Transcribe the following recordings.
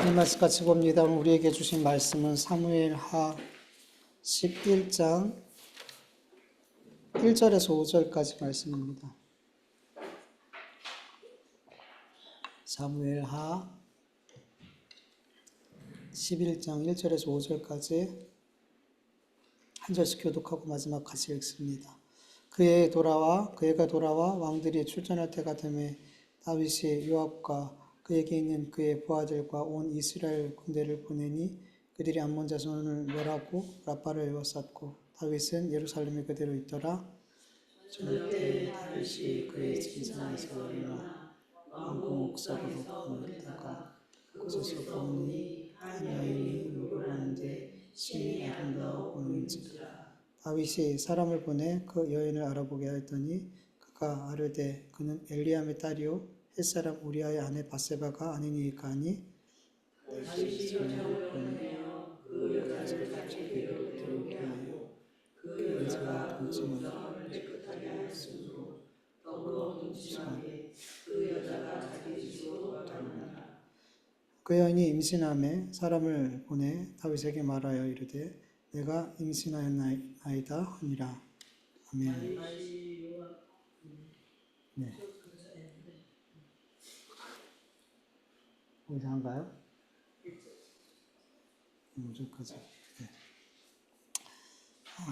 이 말씀 같이 봅니다. 우리에게 주신 말씀은 사무엘하 11장 1절에서 5절까지 말씀입니다. 사무엘하 11장 1절에서 5절까지 한 절씩 교독하고 마지막 같이 읽습니다. 그가 돌아와 왕들이 출전할 때가 되매 다윗이 요압과 그에게 있는 그의 부하들과 온 이스라엘 군대를 보내니 그들이 암몬 자손을 멸하고 라빠를 에워쌌고 다윗은 예루살렘에 그대로 있더라. 저녁 때 다윗이 그의 진상에서 일어나 왕궁 옥석으로 보내다가 그곳에서 보니 한 여인이 목을 하는데 심히 아름다워 보이는지라. 다윗이 사람을 보내 그 여인을 알아보게 하였더니 그가 아르되 그는 엘리암의 딸이요 햇사람 우리아의 아내 바세바가 아니니까 하니 다윗이 저녁을 보내며 그 여자를 자기로 들어오게 하여 그 여자가 동침을 깨끗하게 하였으므로 더욱 동침하게 그 여자가 자기 집으로 돌아오니라. 그 여인이 임신함에 사람을 보내 다윗에게 말하여 이르되 내가 임신하였나이다 하니라. 아멘. 네. 이상한가요? 5절까지. 네.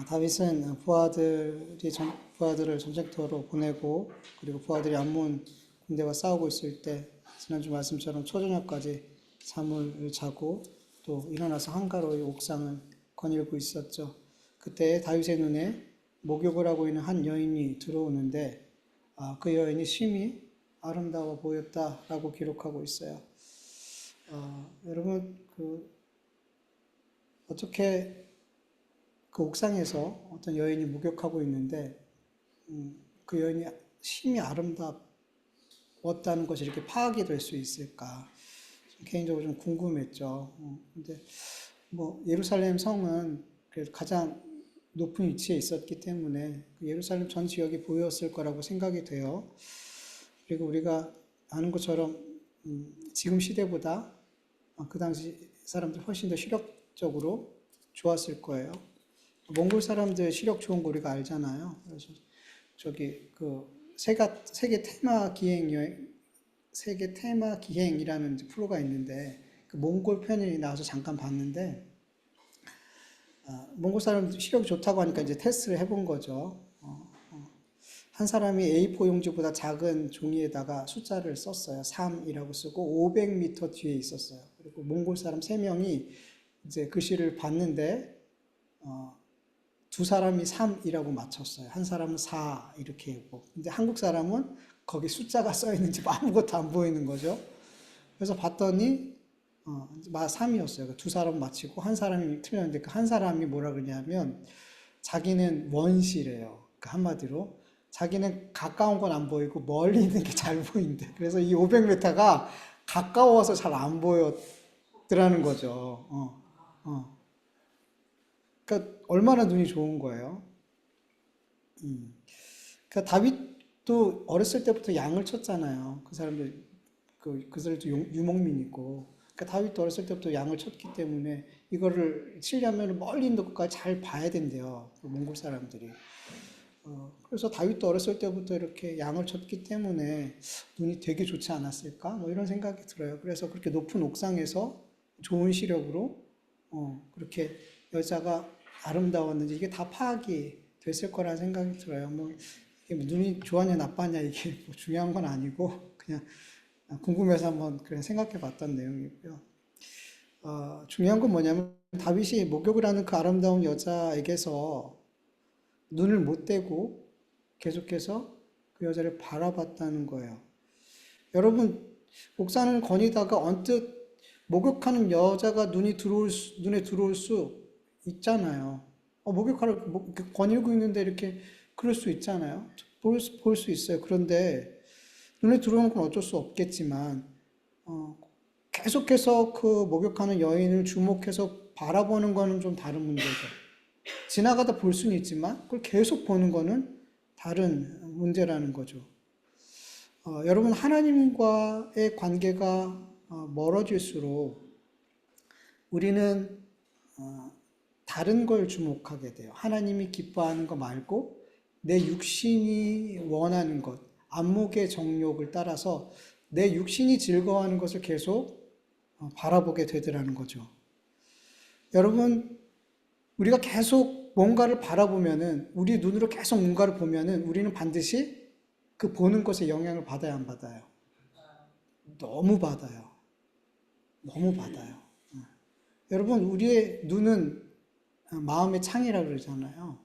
다윗은 부하들을 전쟁터로 보내고 그리고 부하들이 암몬 군대와 싸우고 있을 때 지난주 말씀처럼 초저녁까지 잠을 자고 또 일어나서 한가로이 옥상을 거닐고 있었죠. 그때 다윗의 눈에 목욕을 하고 있는 한 여인이 들어오는데 그 여인이 심히 아름다워 보였다라고 기록하고 있어요. 여러분 어떻게 그 옥상에서 어떤 여인이 목욕하고 있는데 그 여인이 심히 아름다웠다는 것이 이렇게 파악이 될 수 있을까? 개인적으로 좀 궁금했죠. 근데 뭐 예루살렘 성은 그래도 가장 높은 위치에 있었기 때문에 그 예루살렘 전 지역이 보였을 거라고 생각이 돼요. 그리고 우리가 아는 것처럼 지금 시대보다 그 당시 사람들 훨씬 더 시력적으로 좋았을 거예요. 몽골 사람들 시력 좋은 거 우리가 알잖아요. 그래서 저기 그 세계 테마 기행이라는 프로가 있는데 그 몽골 편이 나와서 잠깐 봤는데 몽골 사람들 시력이 좋다고 하니까 이제 테스트를 해본 거죠. 한 사람이 A4 용지보다 작은 종이에다가 숫자를 썼어요. 3이라고 쓰고 500m 뒤에 있었어요. 그리고 몽골 사람 3명이 이제 글씨를 봤는데 두 사람이 3이라고 맞췄어요. 한 사람은 4 이렇게 했고. 근데 한국 사람은 거기 숫자가 써 있는지 아무것도 안 보이는 거죠. 그래서 봤더니 3이었어요. 두 사람 맞히고 한 사람이 틀렸는데 그 한 사람이 뭐라 그러냐면 자기는 원시래요. 그 한마디로 자기는 가까운 건 안 보이고 멀리 있는 게 잘 보인대. 그래서 이 500m가 가까워서 잘 안 보였더라는 거죠. 그러니까 얼마나 눈이 좋은 거예요. 그러니까 다윗도 어렸을 때부터 양을 쳤잖아요. 그 사람들도 유목민이고. 그러니까 다윗도 어렸을 때부터 양을 쳤기 때문에 이거를 치려면 멀리 있는 것까지 잘 봐야 된대요. 그 몽골 사람들이. 그래서 다윗도 어렸을 때부터 이렇게 양을 쳤기 때문에 눈이 되게 좋지 않았을까? 뭐 이런 생각이 들어요. 그래서 그렇게 높은 옥상에서 좋은 시력으로 그렇게 여자가 아름다웠는지 이게 다 파악이 됐을 거라는 생각이 들어요. 뭐 이게 눈이 좋았냐 나빴냐 이게 뭐 중요한 건 아니고 그냥 궁금해서 한번 그냥 생각해 봤던 내용이고요. 중요한 건 뭐냐면 다윗이 목욕을 하는 그 아름다운 여자에게서 눈을 못 떼고 계속해서 그 여자를 바라봤다는 거예요. 여러분, 옥상을 거니다가 언뜻 목욕하는 여자가 눈에 들어올 수 있잖아요. 거닐고 있는데 이렇게 그럴 수 있잖아요. 볼 수 있어요. 그런데 눈에 들어오는 건 어쩔 수 없겠지만 계속해서 그 목욕하는 여인을 주목해서 바라보는 거는 좀 다른 문제죠. 지나가다 볼 수는 있지만 그걸 계속 보는 거는 다른 문제라는 거죠. 여러분 하나님과의 관계가 멀어질수록 우리는 다른 걸 주목하게 돼요. 하나님이 기뻐하는 거 말고 내 육신이 원하는 것, 안목의 정욕을 따라서 내 육신이 즐거워하는 것을 계속 바라보게 되더라는 거죠. 여러분, 우리가 계속 뭔가를 바라보면은, 우리 눈으로 계속 뭔가를 보면은 우리는 반드시 그 보는 것에 영향을 받아야 안 받아요? 너무 받아요. 너무 받아요. 여러분, 우리의 눈은 마음의 창이라고 그러잖아요.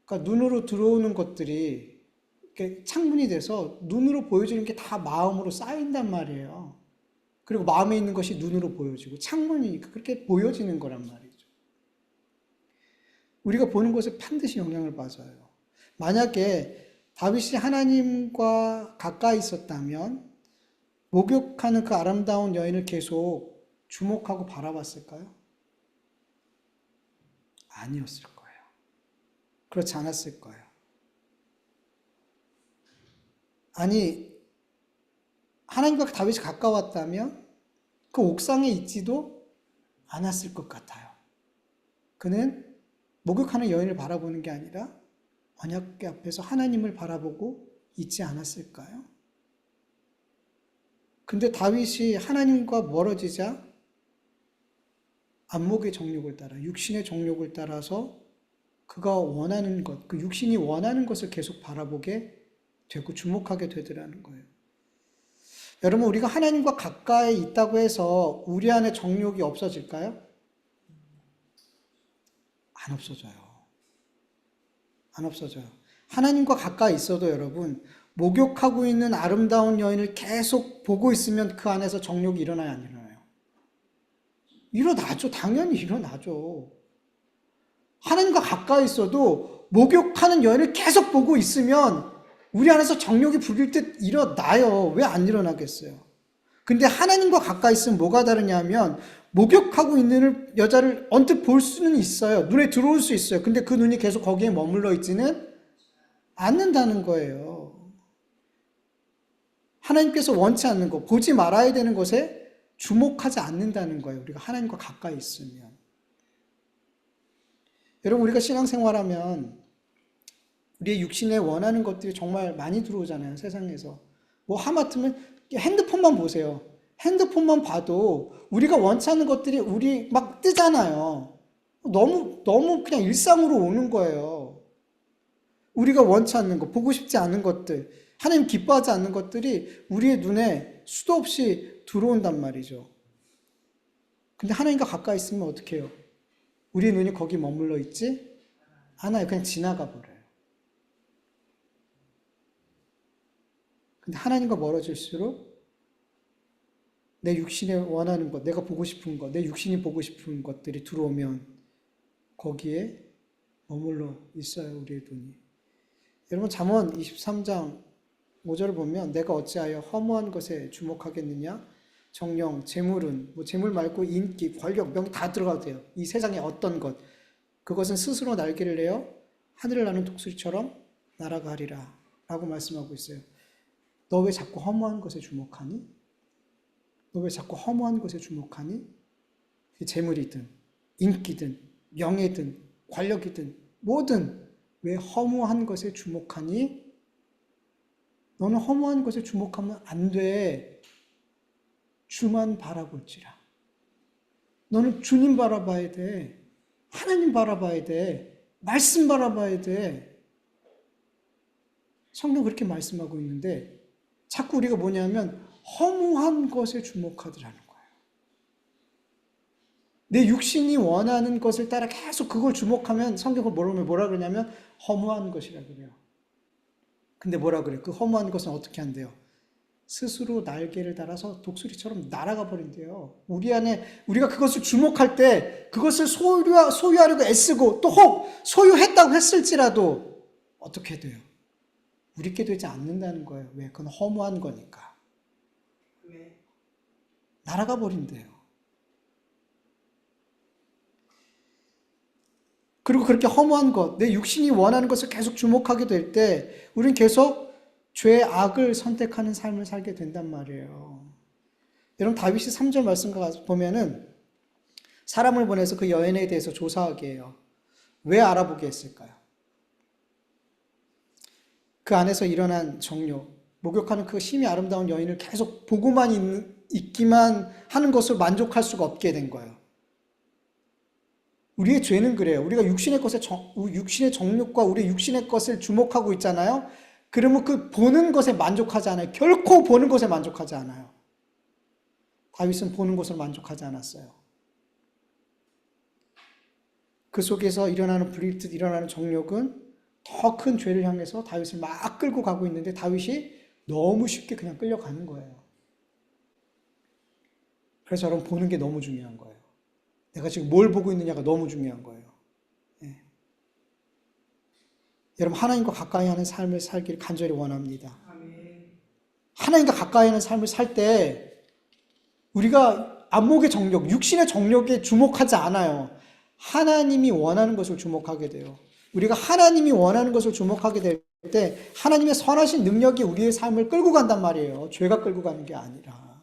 그러니까 눈으로 들어오는 것들이 이렇게 창문이 돼서 눈으로 보여지는 게 다 마음으로 쌓인단 말이에요. 그리고 마음에 있는 것이 눈으로 보여지고 창문이니까 그렇게 보여지는 거란 말이죠. 우리가 보는 것에 반드시 영향을 받아요. 만약에 다윗이 하나님과 가까이 있었다면 목욕하는 그 아름다운 여인을 계속 주목하고 바라봤을까요? 아니었을 거예요. 그렇지 않았을 거예요. 아니, 하나님과 다윗이 가까웠다면 그 옥상에 있지도 않았을 것 같아요. 그는 목욕하는 여인을 바라보는 게 아니라 언약궤 앞에서 하나님을 바라보고 있지 않았을까요? 근데 다윗이 하나님과 멀어지자 안목의 정욕을 따라, 육신의 정욕을 따라서 그가 원하는 것, 그 육신이 원하는 것을 계속 바라보게 되고 주목하게 되더라는 거예요. 여러분, 우리가 하나님과 가까이 있다고 해서 우리 안에 정욕이 없어질까요? 안 없어져요. 안 없어져요. 하나님과 가까이 있어도 여러분, 목욕하고 있는 아름다운 여인을 계속 보고 있으면 그 안에서 정욕이 일어나요, 안 일어나요? 일어나죠. 당연히 일어나죠. 하나님과 가까이 있어도 목욕하는 여인을 계속 보고 있으면 우리 안에서 정욕이 부릴 듯 일어나요. 왜 안 일어나겠어요? 근데 하나님과 가까이 있으면 뭐가 다르냐면 목욕하고 있는 여자를 언뜻 볼 수는 있어요. 눈에 들어올 수 있어요. 근데 그 눈이 계속 거기에 머물러 있지는 않는다는 거예요. 하나님께서 원치 않는 것, 보지 말아야 되는 것에 주목하지 않는다는 거예요. 우리가 하나님과 가까이 있으면. 여러분, 우리가 신앙생활하면 우리의 육신에 원하는 것들이 정말 많이 들어오잖아요, 세상에서. 뭐 하마터면 핸드폰만 보세요. 핸드폰만 봐도 우리가 원치 않는 것들이 우리 막 뜨잖아요. 너무 그냥 일상으로 오는 거예요. 우리가 원치 않는 것, 보고 싶지 않은 것들, 하나님 기뻐하지 않는 것들이 우리의 눈에 수도 없이 들어온단 말이죠. 근데 하나님과 가까이 있으면 어떻게 해요? 우리의 눈이 거기 머물러 있지 않아요. 그냥 지나가 버려요. 근데 하나님과 멀어질수록 내 육신에 원하는 것, 내가 보고 싶은 것, 내 육신이 보고 싶은 것들이 들어오면 거기에 머물러 있어요, 우리의 눈이. 여러분, 잠언 23장 5절을 보면 내가 어찌하여 허무한 것에 주목하겠느냐? 정령, 재물은, 뭐 재물 말고 인기, 권력, 명예 다 들어가도 돼요. 이 세상의 어떤 것. 그것은 스스로 날개를 내어 하늘을 나는 독수리처럼 날아가리라 라고 말씀하고 있어요. 너 왜 자꾸 허무한 것에 주목하니? 너 왜 자꾸 허무한 것에 주목하니? 재물이든 인기든 명예든 권력이든 뭐든 왜 허무한 것에 주목하니? 너는 허무한 것에 주목하면 안 돼. 주만 바라볼지라. 너는 주님 바라봐야 돼. 하나님 바라봐야 돼. 말씀 바라봐야 돼. 성경 그렇게 말씀하고 있는데 자꾸 우리가 뭐냐면 허무한 것에 주목하더라는 거예요. 내 육신이 원하는 것을 따라 계속 그걸 주목하면 성경을 뭐라 그러냐면 허무한 것이라 그래요. 근데 뭐라 그래요? 그 허무한 것은 어떻게 한대요? 스스로 날개를 달아서 독수리처럼 날아가 버린대요. 우리 안에 우리가 그것을 주목할 때 그것을 소유하려고 애쓰고 또 혹 소유했다고 했을지라도 어떻게 돼요? 우리께 되지 않는다는 거예요. 왜? 그건 허무한 거니까. 날아가 버린대요. 그리고 그렇게 허무한 것, 내 육신이 원하는 것을 계속 주목하게 될 때 우리는 계속 죄의 악을 선택하는 삶을 살게 된단 말이에요. 여러분, 다윗이 3절 말씀 보면은 사람을 보내서 그 여인에 대해서 조사하게 해요. 왜 알아보게 했을까요? 그 안에서 일어난 정욕, 목욕하는 그 심히 아름다운 여인을 계속 보고만 있기만 하는 것을 만족할 수가 없게 된 거예요. 우리의 죄는 그래요. 우리가 육신의 정욕과 우리 육신의 것을 주목하고 있잖아요. 그러면 그 보는 것에 만족하지 않아요. 결코 보는 것에 만족하지 않아요. 다윗은 보는 것을 만족하지 않았어요. 그 속에서 일어나는 불일듯 일어나는 정욕은 더 큰 죄를 향해서 다윗을 막 끌고 가고 있는데 다윗이 너무 쉽게 그냥 끌려가는 거예요. 그래서 여러분 보는 게 너무 중요한 거예요. 내가 지금 뭘 보고 있느냐가 너무 중요한 거예요. 예. 여러분 하나님과 가까이 하는 삶을 살기를 간절히 원합니다. 하나님과 가까이 하는 삶을 살 때 우리가 안목의 정욕, 육신의 정욕에 주목하지 않아요. 하나님이 원하는 것을 주목하게 돼요. 우리가 하나님이 원하는 것을 주목하게 될 때 하나님의 선하신 능력이 우리의 삶을 끌고 간단 말이에요. 죄가 끌고 가는 게 아니라.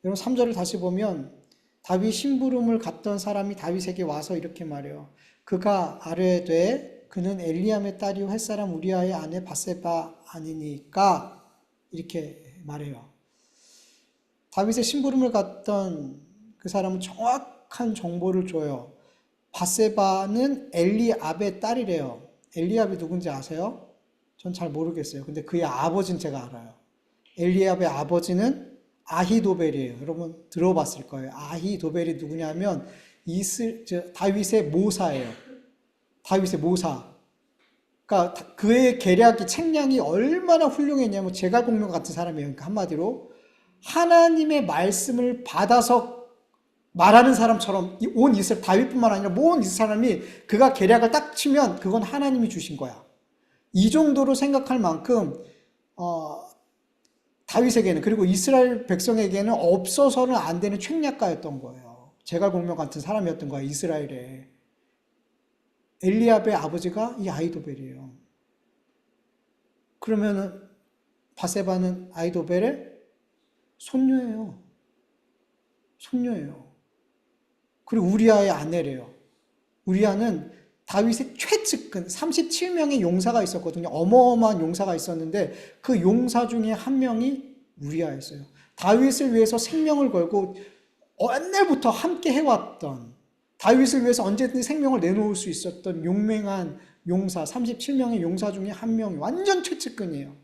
여러분 3절을 다시 보면 다윗 심부름을 갔던 사람이 다윗에게 와서 이렇게 말해요. 그가 아뢰되 그는 엘리암의 딸이요 햇사람 우리아의 아내 밧세바 아니니까 이렇게 말해요. 다윗의 심부름을 갔던 그 사람은 정확한 정보를 줘요. 밧세바는 엘리압의 딸이래요. 엘리압이 누군지 아세요? 전 잘 모르겠어요. 근데 그의 아버지는 제가 알아요. 엘리압의 아버지는 아히도벨이에요. 여러분 들어봤을 거예요. 아히도벨이 누구냐면 다윗의 모사예요. 다윗의 모사. 그러니까 그의 계략이 책량이 얼마나 훌륭했냐면 제갈공명 같은 사람이에요. 그러니까 한마디로 하나님의 말씀을 받아서 말하는 사람처럼 온 이스라엘, 다윗뿐만 아니라 모든 이스라엘 사람이 그가 계략을 딱 치면 그건 하나님이 주신 거야. 이 정도로 생각할 만큼 다윗에게는 그리고 이스라엘 백성에게는 없어서는 안 되는 책략가였던 거예요. 제갈공명 같은 사람이었던 거야. 이스라엘에. 엘리압의 아버지가 이 아히도벨이에요. 그러면은 밧세바는 아히도벨의 손녀예요. 손녀예요. 그리고 우리아의 아내래요. 우리아는 다윗의 최측근 37명의 용사가 있었거든요. 어마어마한 용사가 있었는데 그 용사 중에 한 명이 우리아였어요. 다윗을 위해서 생명을 걸고 옛날부터 함께 해왔던 다윗을 위해서 언제든지 생명을 내놓을 수 있었던 용맹한 용사 37명의 용사 중에 한 명이 완전 최측근이에요.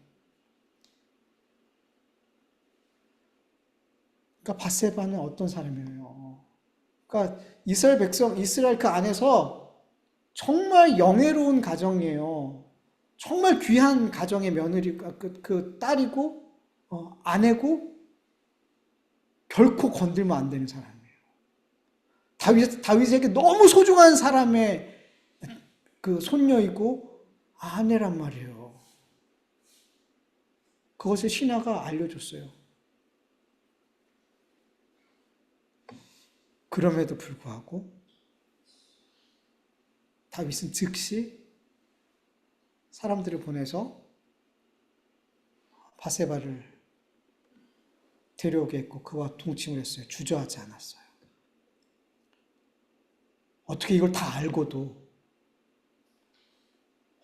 그러니까 밧세바는 어떤 사람이에요? 그러니까 이스라엘 그 안에서 정말 영예로운 가정이에요. 정말 귀한 가정의 며느리, 그 딸이고, 아내고, 결코 건들면 안 되는 사람이에요. 다윗에게 너무 소중한 사람의 그 손녀이고, 아내란 말이에요. 그것을 신하가 알려줬어요. 그럼에도 불구하고 다윗은 즉시 사람들을 보내서 밧세바를 데려오게 했고 그와 동침을 했어요. 주저하지 않았어요. 어떻게 이걸 다 알고도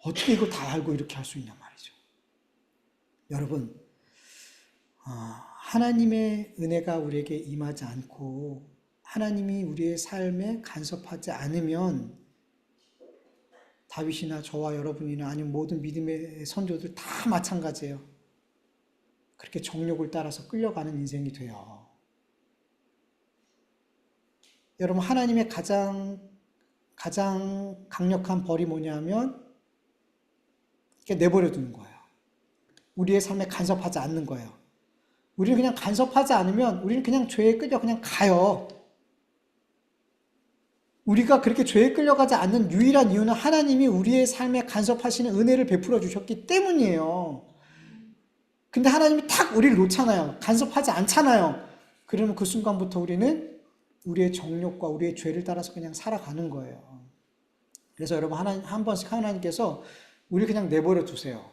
어떻게 이걸 다 알고 이렇게 할 수 있냐 말이죠. 여러분 하나님의 은혜가 우리에게 임하지 않고 하나님이 우리의 삶에 간섭하지 않으면 다윗이나 저와 여러분이나 아니면 모든 믿음의 선조들 다 마찬가지예요. 그렇게 정욕을 따라서 끌려가는 인생이 돼요. 여러분 하나님의 가장 강력한 벌이 뭐냐면 이렇게 내버려 두는 거예요. 우리의 삶에 간섭하지 않는 거예요. 우리는 그냥 간섭하지 않으면 우리는 그냥 죄에 끌려 그냥 가요. 우리가 그렇게 죄에 끌려가지 않는 유일한 이유는 하나님이 우리의 삶에 간섭하시는 은혜를 베풀어 주셨기 때문이에요. 근데 하나님이 탁 우리를 놓잖아요. 간섭하지 않잖아요. 그러면 그 순간부터 우리는 우리의 정욕과 우리의 죄를 따라서 그냥 살아가는 거예요. 그래서 여러분 한 번씩 하나님께서 우리 그냥 내버려 두세요.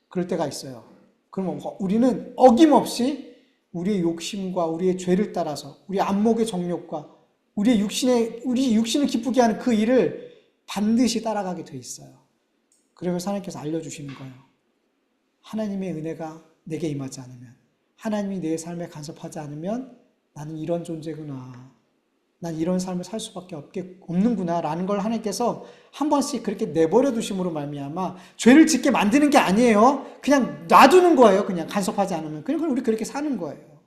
그럴 때가 있어요. 그러면 우리는 어김없이 우리의 욕심과 우리의 죄를 따라서 우리 안목의 정욕과 우리 육신을 기쁘게 하는 그 일을 반드시 따라가게 돼 있어요. 그러면서 하나님께서 알려주시는 거예요. 하나님의 은혜가 내게 임하지 않으면, 하나님이 내 삶에 간섭하지 않으면 나는 이런 존재구나. 난 이런 삶을 살 수밖에 없는구나 라는 걸 하나님께서 한 번씩 그렇게 내버려 두심으로 말미암아 죄를 짓게 만드는 게 아니에요. 그냥 놔두는 거예요. 그냥 간섭하지 않으면. 그냥 우리 그렇게 사는 거예요.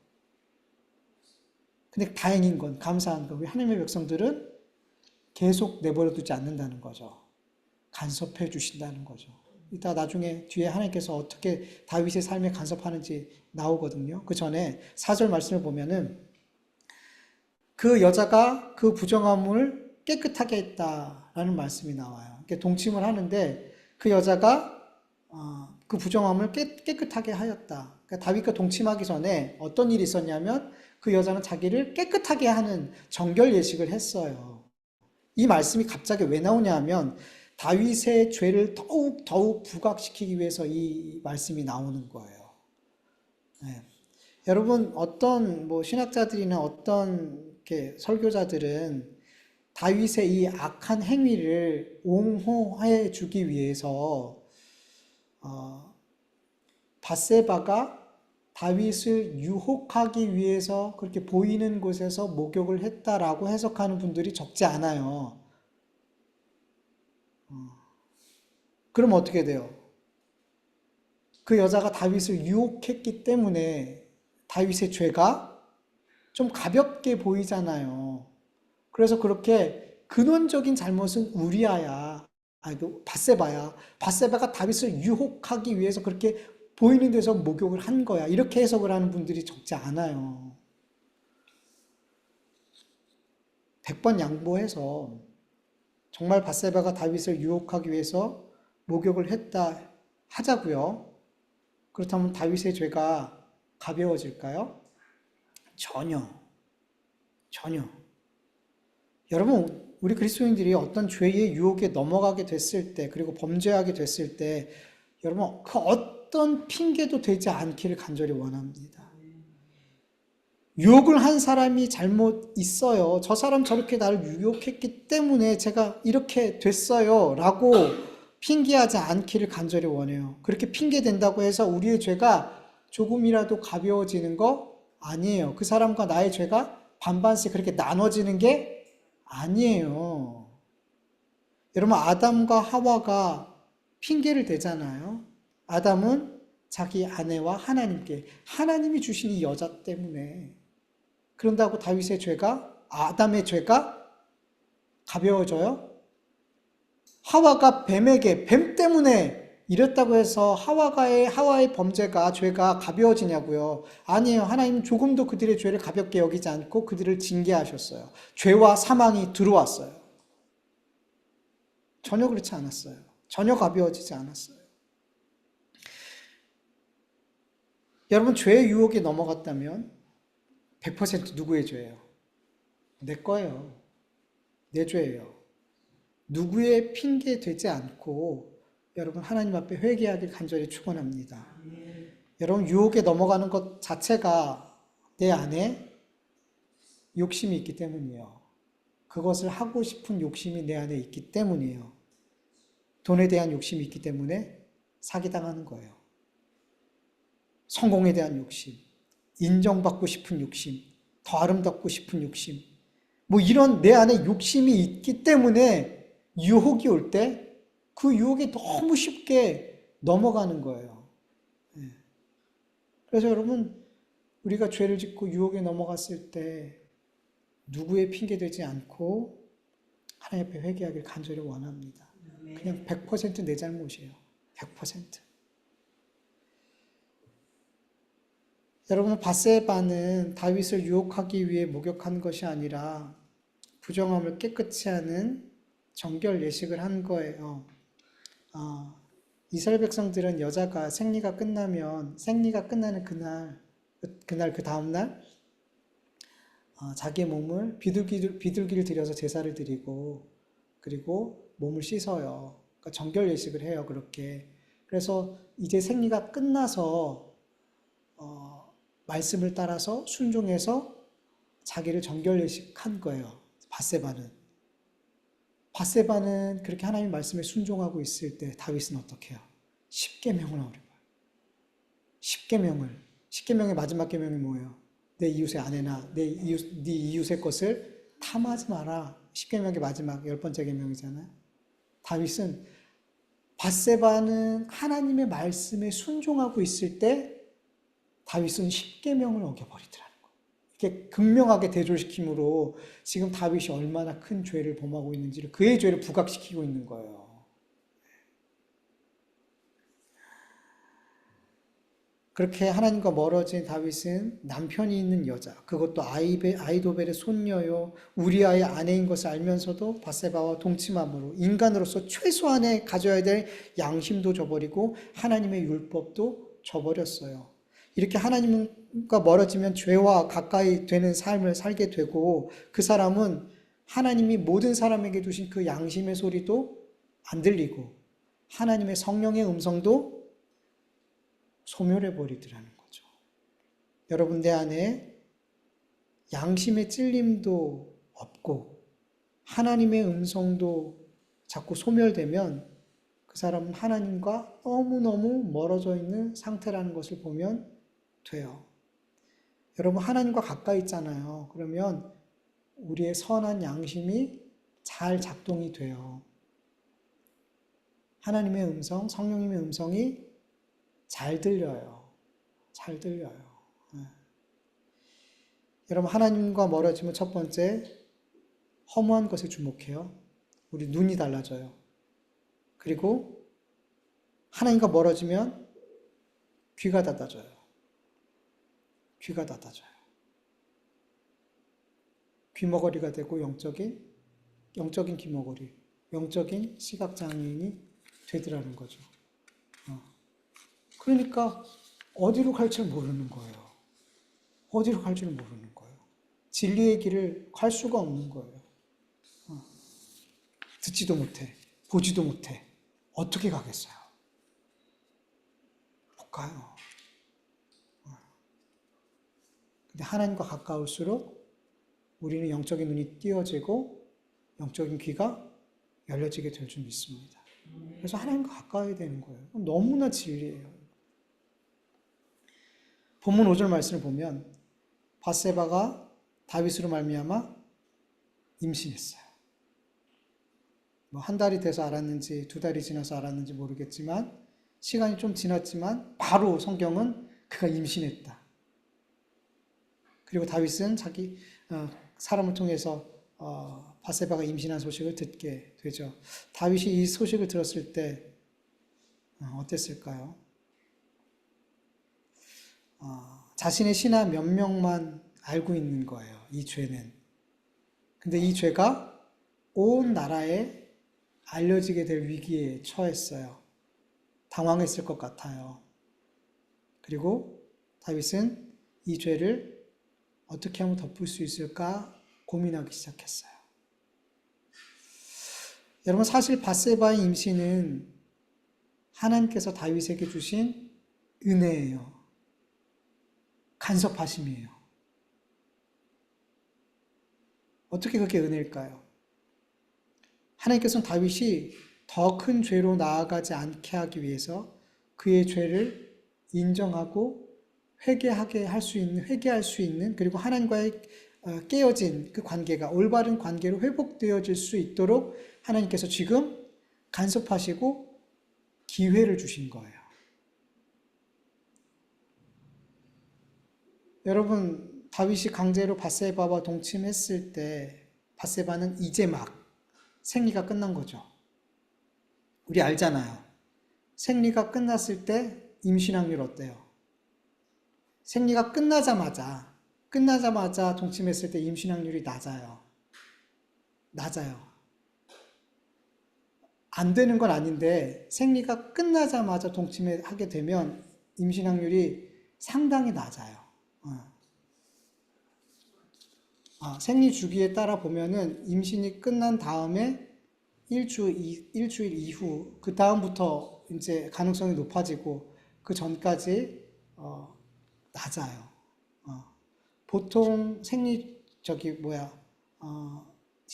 근데 다행인 건, 감사한 건 우리 하나님의 백성들은 계속 내버려 두지 않는다는 거죠. 간섭해 주신다는 거죠. 이따 나중에 뒤에 하나님께서 어떻게 다윗의 삶에 간섭하는지 나오거든요. 그 전에 4절 말씀을 보면은 그 여자가 그 부정함을 깨끗하게 했다라는 말씀이 나와요. 이렇게 동침을 하는데 그 여자가 그 부정함을 깨끗하게 하였다. 그러니까 다윗과 동침하기 전에 어떤 일이 있었냐면 그 여자는 자기를 깨끗하게 하는 정결 예식을 했어요. 이 말씀이 갑자기 왜 나오냐 하면 다윗의 죄를 더욱 부각시키기 위해서 이 말씀이 나오는 거예요. 네. 여러분 어떤 신학자들이나 어떤 이렇게 설교자들은 다윗의 이 악한 행위를 옹호해 주기 위해서 밧세바가 다윗을 유혹하기 위해서 그렇게 보이는 곳에서 목욕을 했다라고 해석하는 분들이 적지 않아요. 그럼 어떻게 돼요? 그 여자가 다윗을 유혹했기 때문에 다윗의 죄가 좀 가볍게 보이잖아요. 그래서 그렇게 근원적인 잘못은 우리아야, 밧세바야. 밧세바가 다윗을 유혹하기 위해서 그렇게 보이는 데서 목욕을 한 거야. 이렇게 해석을 하는 분들이 적지 않아요. 100번 양보해서 정말 밧세바가 다윗을 유혹하기 위해서 목욕을 했다 하자고요. 그렇다면 다윗의 죄가 가벼워질까요? 전혀. 여러분, 우리 그리스도인들이 어떤 죄의 유혹에 넘어가게 됐을 때, 그리고 범죄하게 됐을 때, 여러분, 그 어떤 핑계도 되지 않기를 간절히 원합니다. 유혹을 한 사람이 잘못 있어요. 저 사람 저렇게 나를 유혹했기 때문에 제가 이렇게 됐어요. 라고 핑계하지 않기를 간절히 원해요. 그렇게 핑계된다고 해서 우리의 죄가 조금이라도 가벼워지는 거 아니에요. 그 사람과 나의 죄가 반반씩 그렇게 나눠지는 게 아니에요. 여러분, 아담과 하와가 핑계를 대잖아요. 아담은 자기 아내와 하나님이 주신 이 여자 때문에. 그런다고 다윗의 죄가, 아담의 죄가 가벼워져요? 하와가 뱀 때문에 이랬다고 해서 하와의 범죄가, 죄가 가벼워지냐고요? 아니에요. 하나님은 조금도 그들의 죄를 가볍게 여기지 않고 그들을 징계하셨어요. 죄와 사망이 들어왔어요. 전혀 그렇지 않았어요. 전혀 가벼워지지 않았어요. 여러분, 죄의 유혹에 넘어갔다면 100% 누구의 죄예요? 내 거예요. 내 죄예요. 누구의 핑계 되지 않고 여러분 하나님 앞에 회개하길 간절히 축원합니다. 여러분, 유혹에 넘어가는 것 자체가 내 안에 욕심이 있기 때문이에요. 그것을 하고 싶은 욕심이 내 안에 있기 때문이에요. 돈에 대한 욕심이 있기 때문에 사기당하는 거예요. 성공에 대한 욕심, 인정받고 싶은 욕심, 더 아름답고 싶은 욕심, 이런 내 안에 욕심이 있기 때문에 유혹이 올 때 그 유혹에 너무 쉽게 넘어가는 거예요. 그래서 여러분, 우리가 죄를 짓고 유혹에 넘어갔을 때 누구의 핑계 되지 않고 하나님 앞에 회개하길 간절히 원합니다. 그냥 100% 내 잘못이에요. 100%. 여러분, 밧세바는 다윗을 유혹하기 위해 목욕한 것이 아니라 부정함을 깨끗이 하는 정결 예식을 한 거예요. 이스라엘 백성들은 여자가 생리가 끝나는 그 다음날 자기의 몸을 비둘기를 들여서 제사를 드리고 그리고 몸을 씻어요. 그러니까 정결 예식을 해요. 그렇게. 그래서 이제 생리가 끝나서 말씀을 따라서 순종해서 자기를 정결례식한 거예요. 밧세바는 그렇게 하나님 말씀에 순종하고 있을 때 다윗은 어떻게 해요? 십계명을 어겨요. 십계명의 마지막 계명이 뭐예요? 내 이웃의 아내나 네 이웃의 것을 탐하지 마라. 십계명의 마지막 10번째 계명이잖아요. 다윗은 밧세바는 하나님의 말씀에 순종하고 있을 때 다윗은 십계명을 어겨버리더라는 거예요. 이렇게 극명하게 대조시킴으로 지금 다윗이 얼마나 큰 죄를 범하고 있는지를 그의 죄를 부각시키고 있는 거예요. 그렇게 하나님과 멀어진 다윗은 남편이 있는 여자, 그것도 아이도벨의 손녀요, 우리아의 아내인 것을 알면서도 밧세바와 동침함으로 인간으로서 최소한의 가져야 될 양심도 저버리고 하나님의 율법도 저버렸어요. 이렇게 하나님과 멀어지면 죄와 가까이 되는 삶을 살게 되고 그 사람은 하나님이 모든 사람에게 두신 그 양심의 소리도 안 들리고 하나님의 성령의 음성도 소멸해 버리더라는 거죠. 여러분 내 안에 양심의 찔림도 없고 하나님의 음성도 자꾸 소멸되면 그 사람은 하나님과 너무너무 멀어져 있는 상태라는 것을 보면 돼요. 여러분 하나님과 가까이 있잖아요. 그러면 우리의 선한 양심이 잘 작동이 돼요. 하나님의 음성, 성령님의 음성이 잘 들려요. 잘 들려요. 여러분 하나님과 멀어지면 첫 번째 허무한 것에 주목해요. 우리 눈이 달라져요. 그리고 하나님과 멀어지면 귀가 닫아져요. 귀가 닫아져요. 귀머거리가 되고 영적인 귀머거리, 영적인 시각장애인이 되더라는 거죠. 그러니까 어디로 갈지 모르는 거예요. 어디로 갈지를 모르는 거예요. 진리의 길을 갈 수가 없는 거예요. 듣지도 못해, 보지도 못해. 어떻게 가겠어요? 못 가요. 근데 하나님과 가까울수록 우리는 영적인 눈이 띄어지고 영적인 귀가 열려지게 될 줄 믿습니다. 그래서 하나님과 가까워야 되는 거예요. 너무나 진리예요. 본문 5절 말씀을 보면 밧세바가 다윗으로 말미암아 임신했어요. 한 달이 돼서 알았는지 2달이 지나서 알았는지 모르겠지만 시간이 좀 지났지만 바로 성경은 그가 임신했다. 그리고 다윗은 자기 사람을 통해서 밧세바가 임신한 소식을 듣게 되죠. 다윗이 이 소식을 들었을 때 어땠을까요? 자신의 신하 몇 명만 알고 있는 거예요. 이 죄는. 근데 이 죄가 온 나라에 알려지게 될 위기에 처했어요. 당황했을 것 같아요. 그리고 다윗은 이 죄를 어떻게 하면 덮을 수 있을까 고민하기 시작했어요. 여러분 사실 밧세바의 임신은 하나님께서 다윗에게 주신 은혜예요. 간섭하심이에요. 어떻게 그게 은혜일까요? 하나님께서는 다윗이 더 큰 죄로 나아가지 않게 하기 위해서 그의 죄를 인정하고 회개할 수 있는 그리고 하나님과의 깨어진 그 관계가 올바른 관계로 회복되어질 수 있도록 하나님께서 지금 간섭하시고 기회를 주신 거예요. 여러분 다윗이 강제로 밧세바와 동침했을 때 밧세바는 이제 막 생리가 끝난 거죠. 우리 알잖아요. 생리가 끝났을 때 임신 확률 어때요? 생리가 끝나자마자 동침했을 때 임신 확률이 낮아요. 안 되는 건 아닌데 생리가 끝나자마자 동침하게 되면 임신 확률이 상당히 낮아요. 생리 주기에 따라 보면은 임신이 끝난 다음에 일주일 이후 그 다음부터 이제 가능성이 높아지고 그 전까지 낮아요. 보통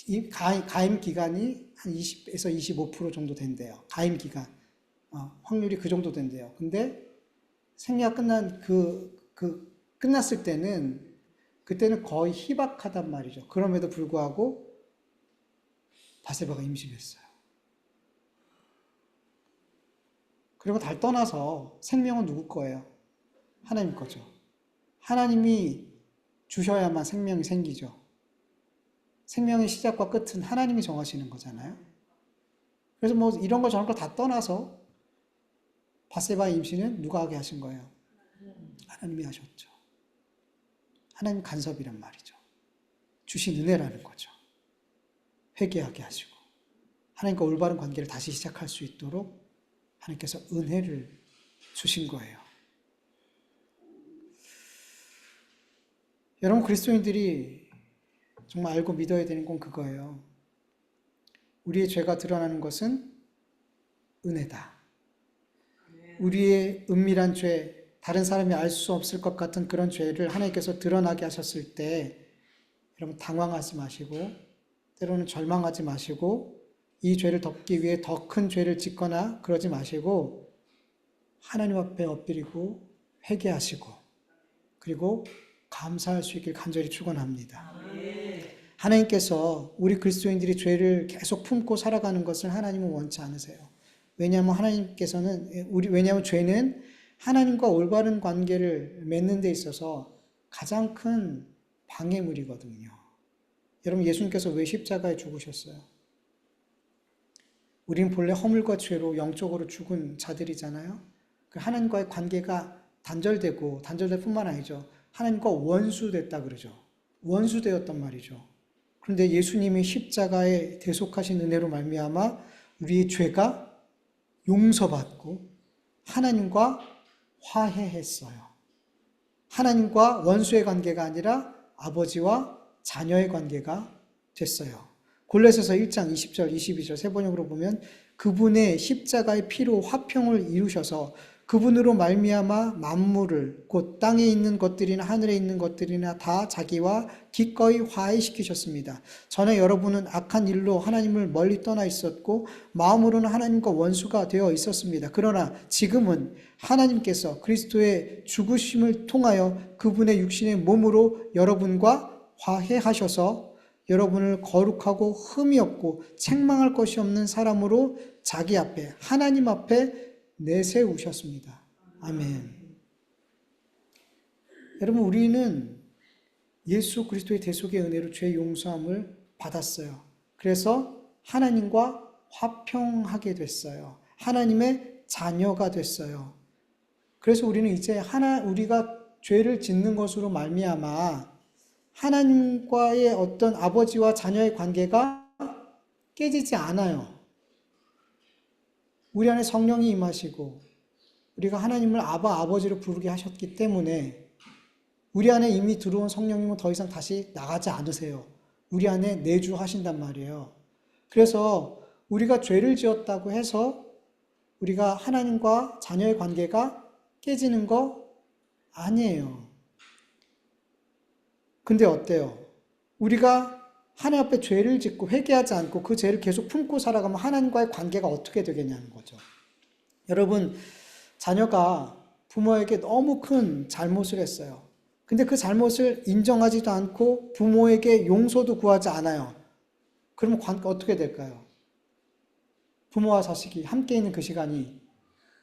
이 가임 기간이 한 20에서 25% 정도 된대요. 가임 기간. 확률이 그 정도 된대요. 근데 생리가 끝났을 때는, 그때는 거의 희박하단 말이죠. 그럼에도 불구하고 바세바가 임신했어요. 그리고 달 떠나서 생명은 누구 거예요? 하나님 거죠. 하나님이 주셔야만 생명이 생기죠. 생명의 시작과 끝은 하나님이 정하시는 거잖아요. 그래서 뭐 이런 거 저런 거 다 떠나서 바세바의 임신은 누가 하게 하신 거예요? 하나님이 하셨죠. 하나님 간섭이란 말이죠. 주신 은혜라는 거죠. 회개하게 하시고 하나님과 올바른 관계를 다시 시작할 수 있도록 하나님께서 은혜를 주신 거예요. 여러분, 그리스도인들이 정말 알고 믿어야 되는 건 그거예요. 우리의 죄가 드러나는 것은 은혜다. 우리의 은밀한 죄, 다른 사람이 알 수 없을 것 같은 그런 죄를 하나님께서 드러나게 하셨을 때 여러분 당황하지 마시고, 때로는 절망하지 마시고, 이 죄를 덮기 위해 더 큰 죄를 짓거나 그러지 마시고 하나님 앞에 엎드리고 회개하시고 그리고 감사할 수 있길 간절히 축원합니다. 하나님께서 우리 그리스도인들이 죄를 계속 품고 살아가는 것을 하나님은 원치 않으세요. 왜냐하면 죄는 하나님과 올바른 관계를 맺는 데 있어서 가장 큰 방해물이거든요. 여러분, 예수님께서 왜 십자가에 죽으셨어요? 우린 본래 허물과 죄로 영적으로 죽은 자들이잖아요. 하나님과의 관계가 단절될 뿐만 아니죠. 하나님과 원수됐다 그러죠. 원수되었단 말이죠. 그런데 예수님이 십자가에 대속하신 은혜로 말미암아 우리의 죄가 용서받고 하나님과 화해했어요. 하나님과 원수의 관계가 아니라 아버지와 자녀의 관계가 됐어요. 골로새서 1장 20절 22절 세 번역으로 보면 그분의 십자가의 피로 화평을 이루셔서 그분으로 말미암아 만물을 곧 땅에 있는 것들이나 하늘에 있는 것들이나 다 자기와 기꺼이 화해시키셨습니다. 전에 여러분은 악한 일로 하나님을 멀리 떠나 있었고 마음으로는 하나님과 원수가 되어 있었습니다. 그러나 지금은 하나님께서 그리스도의 죽으심을 통하여 그분의 육신의 몸으로 여러분과 화해하셔서 여러분을 거룩하고 흠이 없고 책망할 것이 없는 사람으로 자기 앞에 하나님 앞에 내세우셨습니다. 아멘. 여러분, 우리는 예수 그리스도의 대속의 은혜로 죄 용서함을 받았어요. 그래서 하나님과 화평하게 됐어요. 하나님의 자녀가 됐어요. 그래서 우리는 이제 우리가 죄를 짓는 것으로 말미암아 하나님과의 어떤 아버지와 자녀의 관계가 깨지지 않아요. 우리 안에 성령이 임하시고 우리가 하나님을 아버지로 부르게 하셨기 때문에 우리 안에 이미 들어온 성령님은 더 이상 다시 나가지 않으세요. 우리 안에 내주하신단 말이에요. 그래서 우리가 죄를 지었다고 해서 우리가 하나님과 자녀의 관계가 깨지는 거 아니에요. 근데 어때요? 우리가 하나님 앞에 죄를 짓고 회개하지 않고 그 죄를 계속 품고 살아가면 하나님과의 관계가 어떻게 되겠냐는 거죠. 여러분, 자녀가 부모에게 너무 큰 잘못을 했어요. 근데 그 잘못을 인정하지도 않고 부모에게 용서도 구하지 않아요. 그러면 어떻게 될까요? 부모와 자식이 함께 있는 그 시간이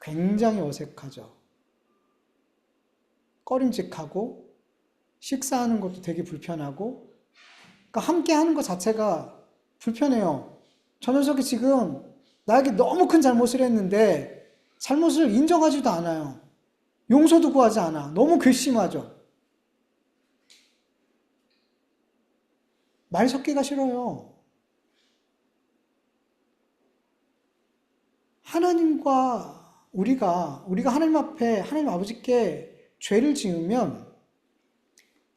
굉장히 어색하죠. 꺼림직하고 식사하는 것도 되게 불편하고, 그러니까 함께 하는 것 자체가 불편해요. 저 녀석이 지금 나에게 너무 큰 잘못을 했는데 잘못을 인정하지도 않아요. 용서도 구하지 않아. 너무 괘씸하죠. 말 섞기가 싫어요. 우리가 하나님 앞에 하나님 아버지께 죄를 지으면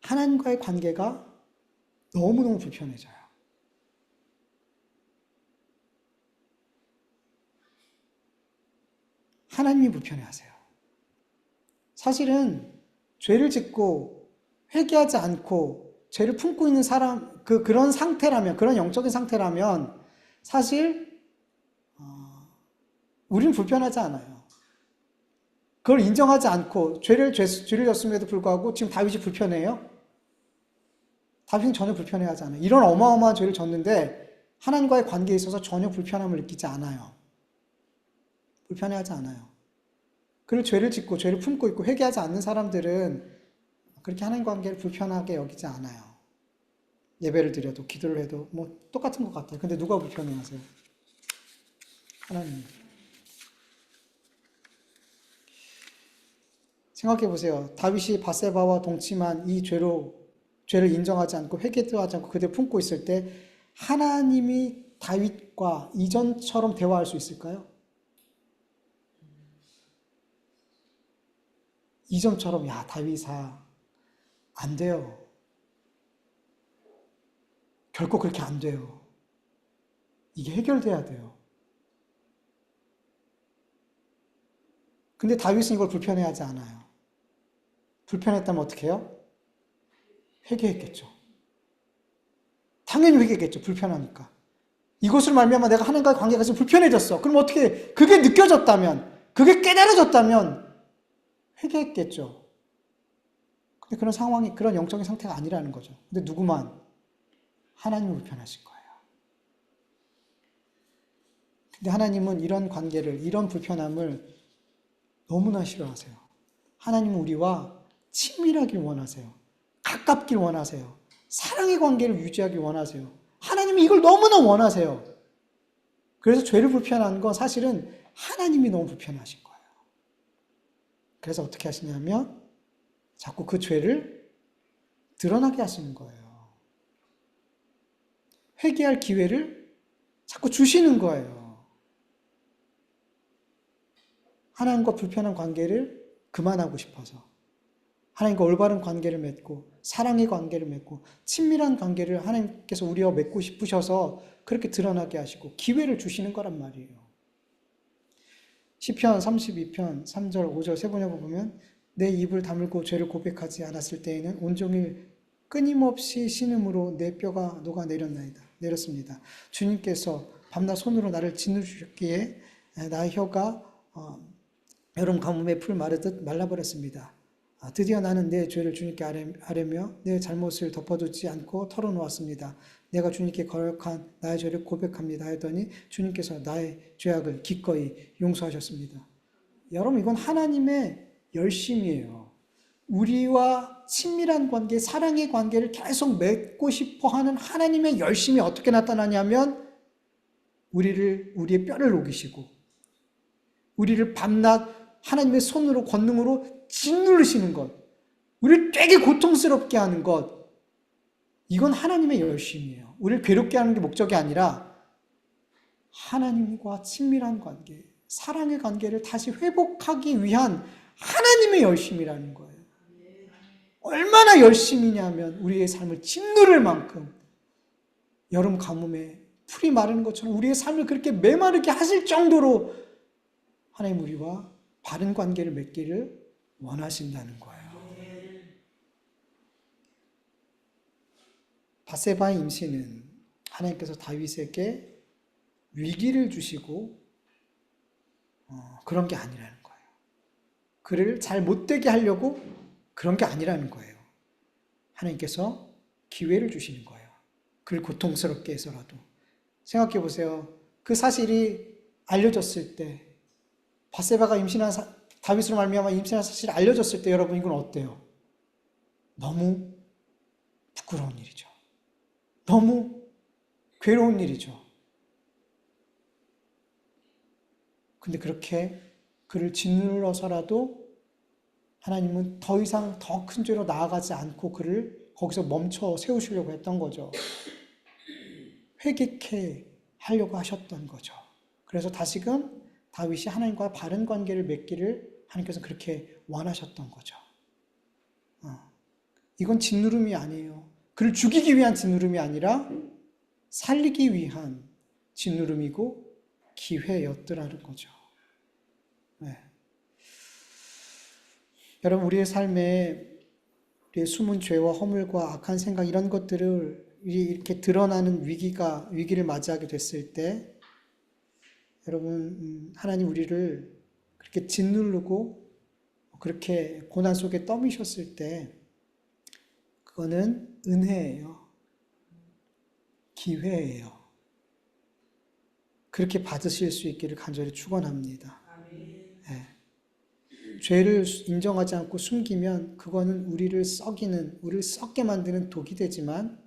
하나님과의 관계가 너무너무 불편해져요. 하나님이 불편해하세요. 사실은 죄를 짓고 회개하지 않고 죄를 품고 있는 사람, 그런 상태라면, 그런 영적인 상태라면 사실 우리는 불편하지 않아요. 그걸 인정하지 않고 죄를 졌음에도 불구하고 지금 다윗이 불편해요? 다윗은 전혀 불편해하지 않아요. 이런 어마어마한 죄를 졌는데 하나님과의 관계에 있어서 전혀 불편함을 느끼지 않아요. 불편해하지 않아요. 그리고 죄를 짓고 죄를 품고 있고 회개하지 않는 사람들은 그렇게 하나님 관계를 불편하게 여기지 않아요. 예배를 드려도 기도를 해도 뭐 똑같은 것 같아요. 근데 누가 불편해하세요? 하나님. 생각해 보세요. 다윗이 바세바와 동침한 이 죄를 인정하지 않고 회개도 하지 않고 그대로 품고 있을 때 하나님이 다윗과 이전처럼 대화할 수 있을까요? 이전처럼 야 다윗아 안 돼요. 결코 그렇게 안 돼요. 이게 해결돼야 돼요. 근데 다윗은 이걸 불편해하지 않아요. 불편했다면 어떻게 해요? 회개했겠죠. 당연히 회개했겠죠. 불편하니까. 이것으로 말미암아 내가 하나님과의 관계가 지금 불편해졌어. 그럼 어떻게 그게 느껴졌다면 그게 깨달아졌다면 회개했겠죠. 근데 그런 상황이 그런 영적인 상태가 아니라는 거죠. 근데 누구만 하나님이 불편하신 거예요. 근데 하나님은 이런 관계를 이런 불편함을 너무나 싫어하세요. 하나님은 우리와 친밀하길 원하세요. 가깝길 원하세요. 사랑의 관계를 유지하길 원하세요. 하나님이 이걸 너무나 원하세요. 그래서 죄를 불편한 건 사실은 하나님이 너무 불편하신 거예요. 그래서 어떻게 하시냐면 자꾸 그 죄를 드러나게 하시는 거예요. 회개할 기회를 자꾸 주시는 거예요. 하나님과 불편한 관계를 그만하고 싶어서 하나님과 올바른 관계를 맺고 사랑의 관계를 맺고 친밀한 관계를 하나님께서 우리와 맺고 싶으셔서 그렇게 드러나게 하시고 기회를 주시는 거란 말이에요. 시편 32편 3절 5절 세 번역을 보면 내 입을 다물고 죄를 고백하지 않았을 때에는 온종일 끊임없이 신음으로 내 뼈가 내렸습니다. 주님께서 밤낮 손으로 나를 짓누르셨기에 나의 혀가 여름 가뭄에 풀 마르듯 말라버렸습니다. 드디어 나는 내 죄를 주님께 아뢰며 내 잘못을 덮어두지 않고 털어놓았습니다. 내가 주님께 거역한 나의 죄를 고백합니다 하였더니 주님께서 나의 죄악을 기꺼이 용서하셨습니다. 여러분 이건 하나님의 열심이에요. 우리와 친밀한 관계, 사랑의 관계를 계속 맺고 싶어하는 하나님의 열심이 어떻게 나타나냐면 우리의 뼈를 녹이시고 우리를 밤낮 하나님의 손으로 권능으로 짓누르시는 것, 우리를 되게 고통스럽게 하는 것, 이건 하나님의 열심이에요. 우리를 괴롭게 하는 게 목적이 아니라 하나님과 친밀한 관계, 사랑의 관계를 다시 회복하기 위한 하나님의 열심이라는 거예요. 얼마나 열심이냐면 우리의 삶을 짓누를 만큼 여름 가뭄에 풀이 마르는 것처럼 우리의 삶을 그렇게 메마르게 하실 정도로 하나님 우리와 바른 관계를 맺기를 원하신다는 거예요. 바세바의 임신은 하나님께서 다윗에게 위기를 주시고 그런 게 아니라는 거예요. 그를 잘 못되게 하려고 그런 게 아니라는 거예요. 하나님께서 기회를 주시는 거예요. 그를 고통스럽게 해서라도. 생각해 보세요. 그 사실이 알려졌을 때 바세바가 다윗으로 말미암아 임신한 사실이 알려졌을 때 여러분 이건 어때요? 너무 부끄러운 일이죠. 너무 괴로운 일이죠. 근데 그렇게 그를 짓눌러서라도 하나님은 더 이상 더 큰 죄로 나아가지 않고 그를 거기서 멈춰 세우시려고 했던 거죠. 회개케 하려고 하셨던 거죠. 그래서 다시금 다윗이 하나님과 바른 관계를 맺기를 하나님께서 그렇게 원하셨던 거죠. 이건 짓누름이 아니에요. 그를 죽이기 위한 짓누름이 아니라 살리기 위한 짓누름이고 기회였더라는 거죠. 네. 여러분 우리의 삶에 우리의 숨은 죄와 허물과 악한 생각 이런 것들을 이렇게 드러나는 위기를 맞이하게 됐을 때 여러분 하나님 우리를 그렇게 짓누르고 그렇게 고난 속에 떠미셨을 때 그거는 은혜예요. 기회예요. 그렇게 받으실 수 있기를 간절히 축원합니다. 네. 죄를 인정하지 않고 숨기면 그거는 우리를 썩게 만드는 독이 되지만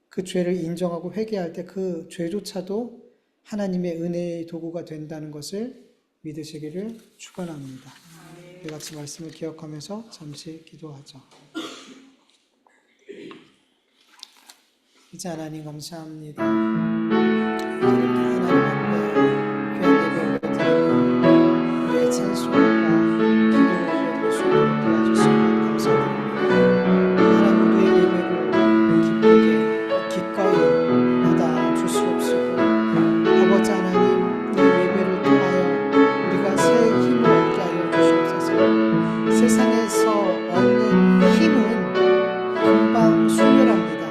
그 죄를 인정하고 회개할 때 그 죄조차도 하나님의 은혜의 도구가 된다는 것을 믿으시기를 축원합니다. 우리 같이 말씀을 기억하면서 잠시 기도하죠. 이제 하나님 감사합니다. 이렇게 하나님 앞에 귀한 예배 올려드리고 우리의 찬송과 기도를 올려드릴 수 있도록 도와주시고 감사드립니다. 하나님 우리의 예배를 기쁘게 기꺼이 받아 주시옵시고 아버지 하나님 이 예배를 통하여 우리가 새 힘을 얻게 하여 주시옵소서. 세상에서 얻는 힘은 금방 소멸합니다.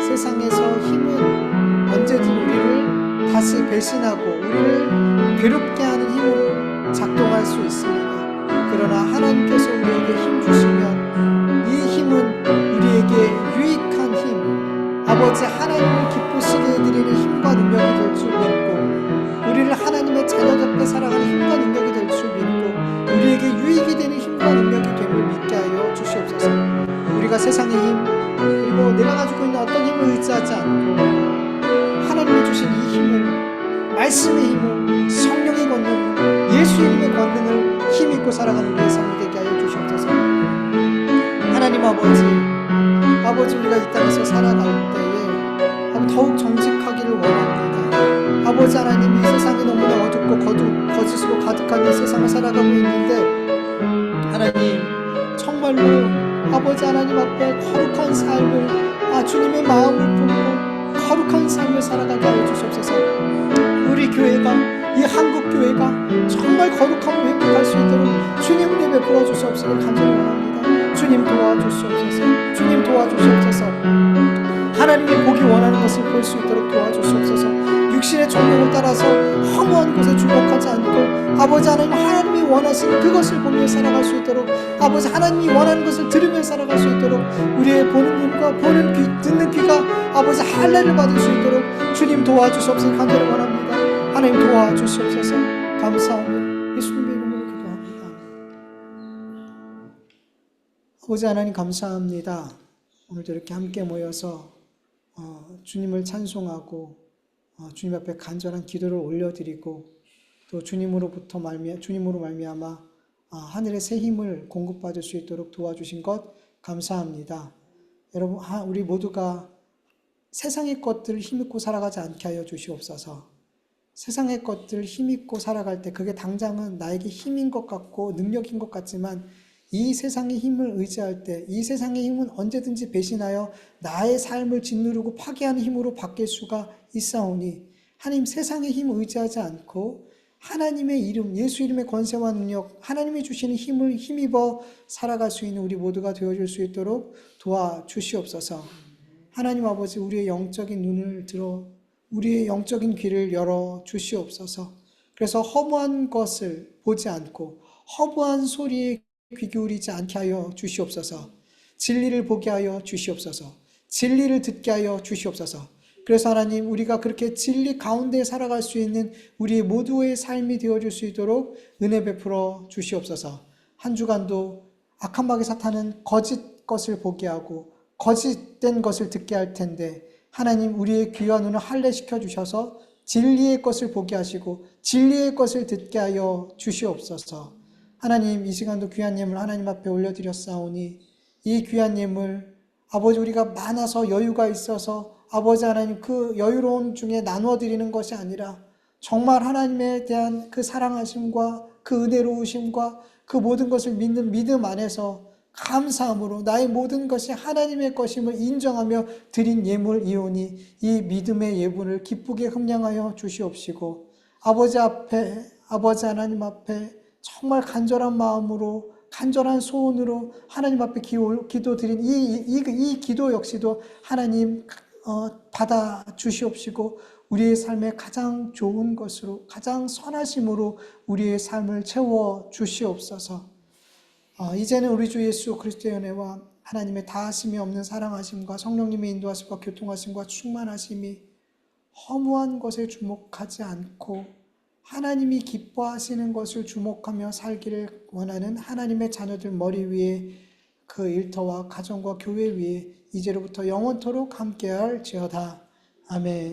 세상에서 힘은 언제든 우리를 다시 배신하고 우리를 괴롭게 하는 힘으로 작동할 수 있습니다. 그러나 하나님께서 우리에게 힘 주시면 이 힘은 우리에게 유익한 힘, 아버지 하나님을 기쁘시게 해드리는 힘과 능력이 될 줄 믿고 우리를 하나님의 자녀답게 살아가는 힘과 능력이 될 줄 믿고 우리에게 유익이 되는 힘과 능력이 됨을 믿게 하여 주시옵소서. 우리가 세상의 힘 그리고 내가 가지고 있는 어떤 힘을 의지하지 않고 하나님이 주신 이 힘을 말씀의 힘을 성령의 권능 예수의 힘의 권능을 힘입고 살아가는 우리의 삶이 되게 하여 주시옵소서. 하나님 아버지 우리가 이 땅에서 살아갈 때에 더욱 정직하기를 원합니다. 아버지 하나님 이 세상이 너무나 어둡고 거짓으로 가득한 이 세상을 살아가고 있는데 하나님 정말로 아버지 하나님 앞에 거룩한 삶을 주님의 마음을 품고 거룩한 삶을 살아가게 하여 주시옵소서. 우리 교회가 이 한국 교회가 정말 거룩함을 획득할 수 있도록 주님 은혜 베풀어 주시옵소서 간절히 원합니다. 주님 도와주시옵소서. 주님 도와주시옵소서. 하나님이 보기 원하는 것을 볼 수 있도록 도와주시옵소서. 육신의 종용을 따라서 허무한 것에 주목하지 않고 아버지 하나님이 원하시는 그것을 보며 살아갈 수 있도록 아버지 하나님이 원하는 것을 들으며 살아갈 수 있도록 우리의 보는 눈과 보는 귀 듣는 귀가 아버지 할례를 받을 수 있도록 주님 도와주시옵소서 간절히 원합니다. 하나님 도와주시옵소서. 감사하며 예수님의 이름으로 기도합니다. 아버지 하나님 감사합니다. 오늘도 이렇게 함께 모여서 주님을 찬송하고 주님 앞에 간절한 기도를 올려드리고 또 주님으로 말미암아 하늘의 새 힘을 공급받을 수 있도록 도와주신 것 감사합니다. 여러분 우리 모두가 세상의 것들을 힘입고 살아가지 않게 하여 주시옵소서. 세상의 것들을 힘입고 살아갈 때 그게 당장은 나에게 힘인 것 같고 능력인 것 같지만 이 세상의 힘을 의지할 때 이 세상의 힘은 언제든지 배신하여 나의 삶을 짓누르고 파괴하는 힘으로 바뀔 수가 있사오니 하나님 세상의 힘을 의지하지 않고 하나님의 이름 예수 이름의 권세와 능력 하나님이 주시는 힘을 힘입어 살아갈 수 있는 우리 모두가 되어줄 수 있도록 도와주시옵소서. 하나님 아버지 우리의 영적인 눈을 들어 우리의 영적인 귀를 열어 주시옵소서. 그래서 허무한 것을 보지 않고 허무한 소리에 귀 기울이지 않게 하여 주시옵소서. 진리를 보게 하여 주시옵소서. 진리를 듣게 하여 주시옵소서. 그래서 하나님 우리가 그렇게 진리 가운데 살아갈 수 있는 우리 모두의 삶이 되어줄 수 있도록 은혜 베풀어 주시옵소서. 한 주간도 악한 마귀 사탄은 거짓 것을 보게 하고 거짓된 것을 듣게 할 텐데 하나님 우리의 귀와 눈을 할례시켜 주셔서 진리의 것을 보게 하시고 진리의 것을 듣게 하여 주시옵소서. 하나님 이 시간도 귀한 예물 하나님 앞에 올려드렸사오니 이 귀한 예물 아버지 우리가 많아서 여유가 있어서 아버지 하나님 그 여유로운 중에 나누어드리는 것이 아니라 정말 하나님에 대한 그 사랑하심과 그 은혜로우심과 그 모든 것을 믿는 믿음 안에서 감사함으로 나의 모든 것이 하나님의 것임을 인정하며 드린 예물이오니 이 믿음의 예물을 기쁘게 흠량하여 주시옵시고 아버지 하나님 앞에 정말 간절한 마음으로 간절한 소원으로 하나님 앞에 기도드린 이 기도 역시도 하나님 받아 주시옵시고 우리의 삶에 가장 좋은 것으로 가장 선하심으로 우리의 삶을 채워 주시옵소서. 이제는 우리 주 예수 그리스도의 은혜와 하나님의 다하심이 없는 사랑하심과 성령님의 인도하심과 교통하심과 충만하심이 허무한 것에 주목하지 않고 하나님이 기뻐하시는 것을 주목하며 살기를 원하는 하나님의 자녀들 머리 위에 그 일터와 가정과 교회 위에 이제로부터 영원토록 함께할지어다. 아멘.